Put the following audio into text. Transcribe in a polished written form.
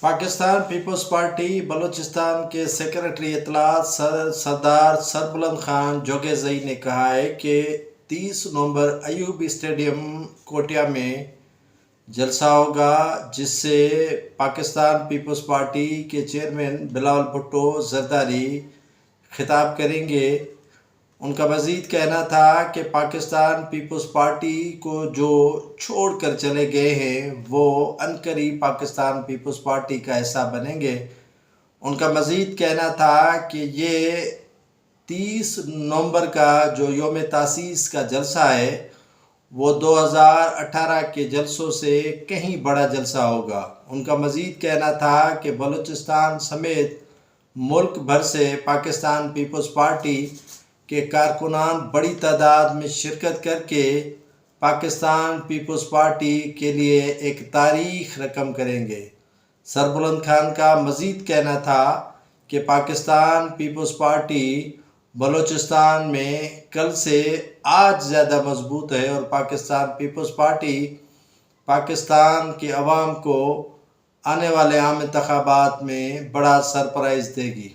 Pakistan peoples party Balochistan के secretary इत्तलात सरदार सरबुलंद खान जोगेज़ई ने कहा है कि 30 नवंबर अयूबी स्टेडियम कोटिया में जलसा होगा, जिससे पाकिस्तान पीपल्स पार्टी के चेयरमैन बिलावल भुट्टो जरदारी खिताब करेंगे। उनका मज़ीद कहना था कि पाकिस्तान पीपल्स पार्टी को जो छोड़ कर चले गए हैं वो अनकरीब पाकिस्तान पीपल्स पार्टी का हिस्सा बनेंगे। उनका मज़ीद कहना था कि ये 30 नवंबर का जो योम तासीस का जलसा है वो 2018 के जलसों से कहीं बड़ा जलसा होगा। उनका मज़ीद कहना था कि बलूचिस्तान समेत मुल्क भर से पाकिस्तान पीपल्स पार्टी के कारकुनान बड़ी तादाद में शिरकत करके पाकिस्तान पीपल्स पार्टी के लिए एक तारीख रकम करेंगे। सरबुलंद खान का मज़ीद कहना था कि पाकिस्तान पीपल्स पार्टी बलूचिस्तान में कल से आज ज़्यादा मजबूत है और पाकिस्तान पीपल्स पार्टी पाकिस्तान की आवाम को आने वाले आम इंतखाबात में बड़ा सरप्राइज़ देगी।